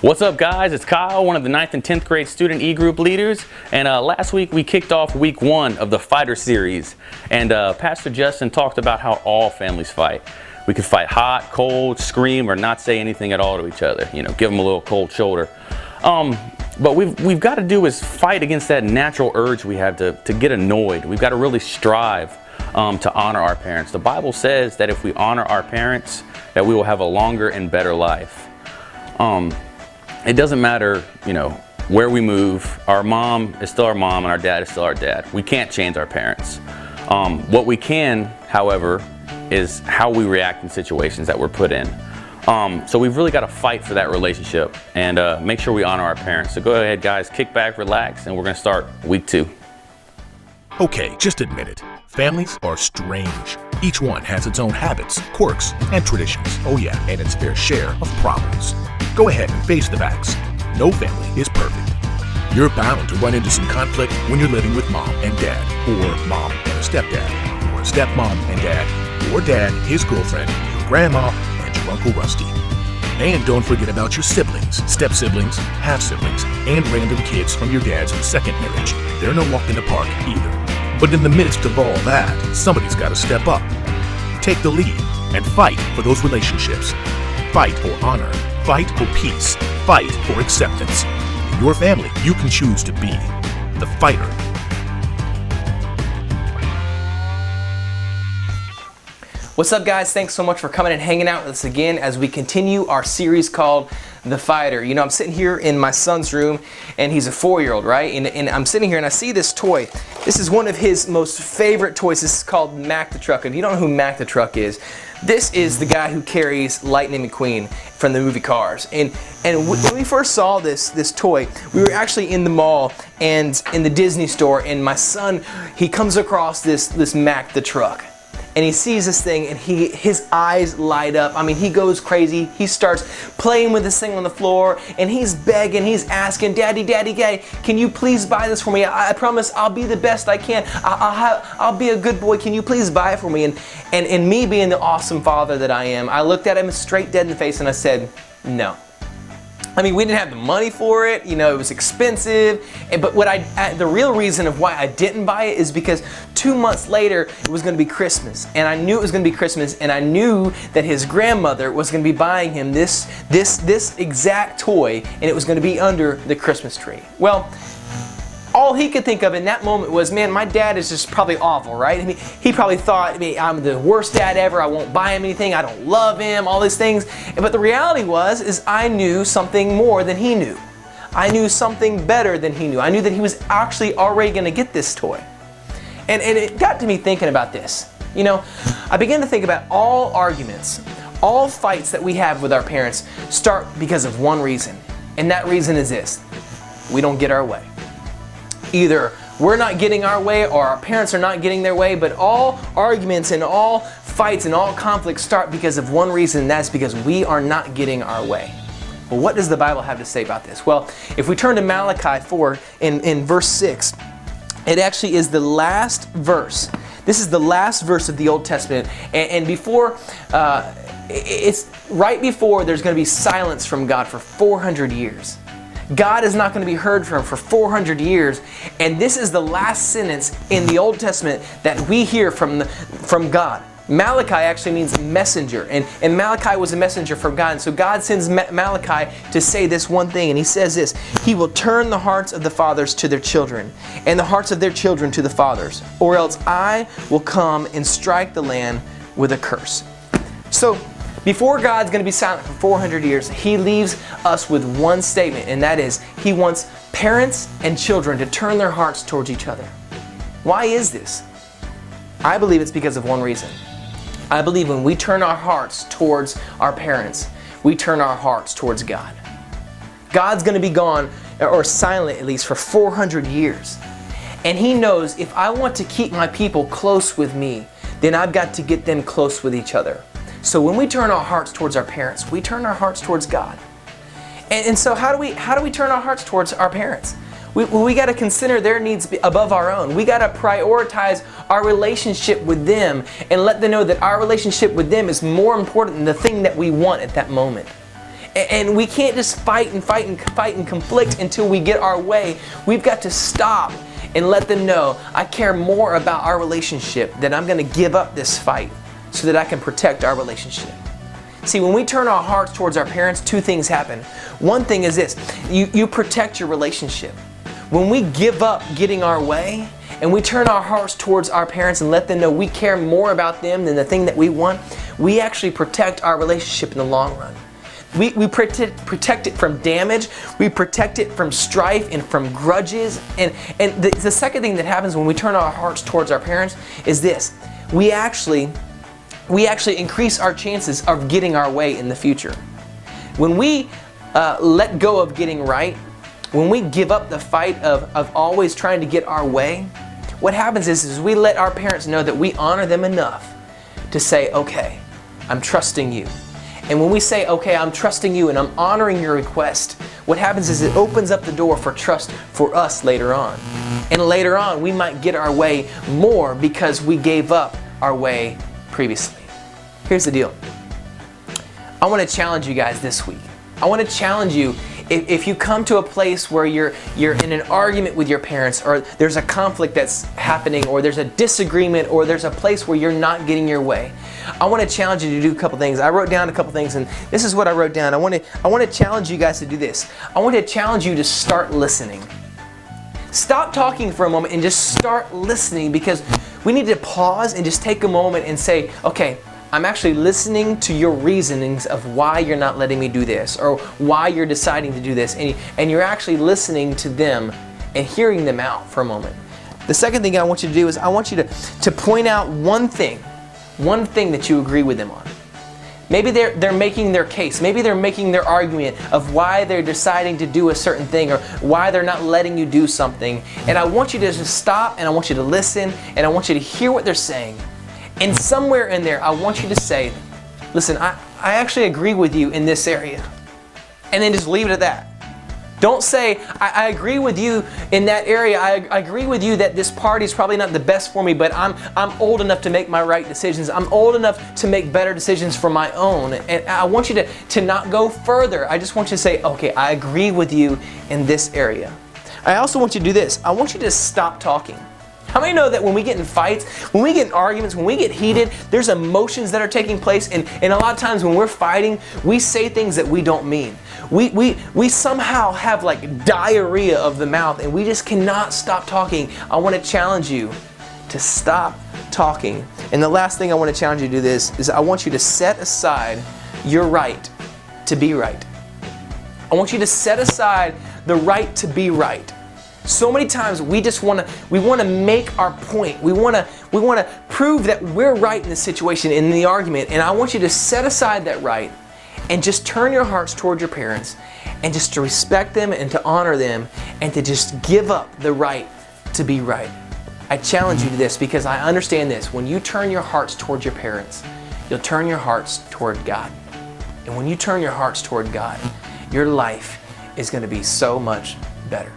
What's up, guys? It's Kyle, one of the 9th and 10th grade student E-group leaders. And last week we kicked off week 1 of the Fighter series. And Pastor Justin talked about how all families fight. We could fight hot, cold, scream, or not say anything at all to each other. You know, give them a little cold shoulder. But we've got to do is fight against that natural urge we have to get annoyed. We've got to really strive to honor our parents. The Bible says that if we honor our parents, that we will have a longer and better life. It doesn't matter, you know, where we move. Our mom is still our mom and our dad is still our dad. We can't change our parents. What we can, however, is how we react in situations that we're put in. So we've really got to fight for that relationship and make sure we honor our parents. So go ahead, guys, kick back, relax, and we're going to start week 2. Okay, just admit it. Families are strange. Each one has its own habits, quirks, and traditions. Oh yeah, and its fair share of problems. Go ahead and face the facts. No family is perfect. You're bound to run into some conflict when you're living with mom and dad, or mom and a stepdad, or stepmom and dad, or dad, his girlfriend, your grandma, and your Uncle Rusty. And don't forget about your siblings, step-siblings, half-siblings, and random kids from your dad's second marriage. They're no walk in the park either. But in the midst of all that, somebody's got to step up. Take the lead and fight for those relationships. Fight for honor. Fight for peace. Fight for acceptance. In your family, you can choose to be the fighter. What's up, guys? Thanks so much for coming and hanging out with us again as we continue our series called The Fighter. You know, I'm sitting here in my son's room, and he's a 4-year-old, right? And I'm sitting here and I see this toy. This is one of his most favorite toys. This is called Mac the Truck. If you don't know who Mac the Truck is, this is the guy who carries Lightning McQueen from the movie Cars. And when we first saw this toy, we were actually in the mall and in the Disney store, and my son, he comes across this Mac the Truck. And he sees this thing and his eyes light up. I mean, he goes crazy. He starts playing with this thing on the floor and he's begging, he's asking, Daddy, can you please buy this for me? I promise I'll be the best I can. I'll be a good boy. Can you please buy it for me? And me being the awesome father that I am, I looked at him straight dead in the face and I said, no. I mean, we didn't have the money for it, you know, it was expensive, but the real reason of why I didn't buy it is because 2 months later, it was going to be Christmas, and I knew it was going to be Christmas, and I knew that his grandmother was going to be buying him this exact toy, and it was going to be under the Christmas tree. Well, all he could think of in that moment was, man, my dad is just probably awful, right? I mean, he probably thought, I'm the worst dad ever, I won't buy him anything, I don't love him, all these things. But the reality is I knew something more than he knew. I knew something better than he knew. I knew that he was actually already going to get this toy. And it got to me thinking about this. You know, I began to think about all arguments, all fights that we have with our parents start because of one reason. And that reason is this: we don't get our way. Either we're not getting our way or our parents are not getting their way, but all arguments and all fights and all conflicts start because of one reason, and that's because we are not getting our way. Well, what does the Bible have to say about this? Well, if we turn to Malachi 4 in verse 6, it actually is the last verse. This is the last verse of the Old Testament, and before, it's right before there's going to be silence from God for 400 years. God is not going to be heard from for 400 years, and this is the last sentence in the Old Testament that we hear from God. Malachi actually means messenger, and Malachi was a messenger from God, and so God sends Malachi to say this one thing, and he says this: He will turn the hearts of the fathers to their children, and the hearts of their children to the fathers, or else I will come and strike the land with a curse. So, before God's going to be silent for 400 years, He leaves us with one statement, and that is, He wants parents and children to turn their hearts towards each other. Why is this? I believe it's because of one reason. I believe when we turn our hearts towards our parents, we turn our hearts towards God. God's going to be gone, or silent at least, for 400 years. And He knows if I want to keep my people close with me, then I've got to get them close with each other. So when we turn our hearts towards our parents, we turn our hearts towards God. And so how do we turn our hearts towards our parents? We got to consider their needs above our own. We got to prioritize our relationship with them and let them know that our relationship with them is more important than the thing that we want at that moment. And we can't just fight and fight and fight and conflict until we get our way. We've got to stop and let them know, I care more about our relationship, that I'm going to give up this fight so that I can protect our relationship. See, when we turn our hearts towards our parents, two things happen. One thing is this, you protect your relationship. When we give up getting our way and we turn our hearts towards our parents and let them know we care more about them than the thing that we want, we actually protect our relationship in the long run. We protect it from damage, we protect it from strife and from grudges. And the second thing that happens when we turn our hearts towards our parents is this, we actually increase our chances of getting our way in the future. When we let go of getting right, when we give up the fight of always trying to get our way, what happens is we let our parents know that we honor them enough to say, okay, I'm trusting you. And when we say, okay, I'm trusting you and I'm honoring your request, what happens is it opens up the door for trust for us later on. And later on, we might get our way more because we gave up our way previously. Here's the deal. I want to challenge you guys this week. I want to challenge you, if you come to a place where you're in an argument with your parents, or there's a conflict that's happening, or there's a disagreement, or there's a place where you're not getting your way, I want to challenge you to do a couple things. I wrote down a couple things, and this is what I wrote down. I want to challenge you guys to do this. I want to challenge you to start listening. Stop talking for a moment and just start listening, because we need to pause and just take a moment and say, okay, I'm actually listening to your reasonings of why you're not letting me do this, or why you're deciding to do this, and you're actually listening to them and hearing them out for a moment. The second thing I want you to do is I want you to point out one thing that you agree with them on. Maybe they're making their case. Maybe they're making their argument of why they're deciding to do a certain thing, or why they're not letting you do something. And I want you to just stop, and I want you to listen, and I want you to hear what they're saying. And somewhere in there, I want you to say, listen, I actually agree with you in this area. And then just leave it at that. Don't say, I agree with you in that area. I agree with you that this party is probably not the best for me, but I'm old enough to make my right decisions. I'm old enough to make better decisions for my own. And I want you to not go further. I just want you to say, okay, I agree with you in this area. I also want you to do this. I want you to stop talking. How many know that when we get in fights, when we get in arguments, when we get heated, there's emotions that are taking place, and a lot of times when we're fighting, we say things that we don't mean. We somehow have like diarrhea of the mouth, and we just cannot stop talking. I want to challenge you to stop talking. And the last thing I want to challenge you to do this is I want you to set aside your right to be right. I want you to set aside the right to be right. So many times we want to make our point. We want to prove that we're right in the situation, in the argument. And I want you to set aside that right and just turn your hearts toward your parents, and just to respect them and to honor them, and to just give up the right to be right. I challenge you to this, because I understand this. When you turn your hearts toward your parents, you'll turn your hearts toward God. And when you turn your hearts toward God, your life is going to be so much better.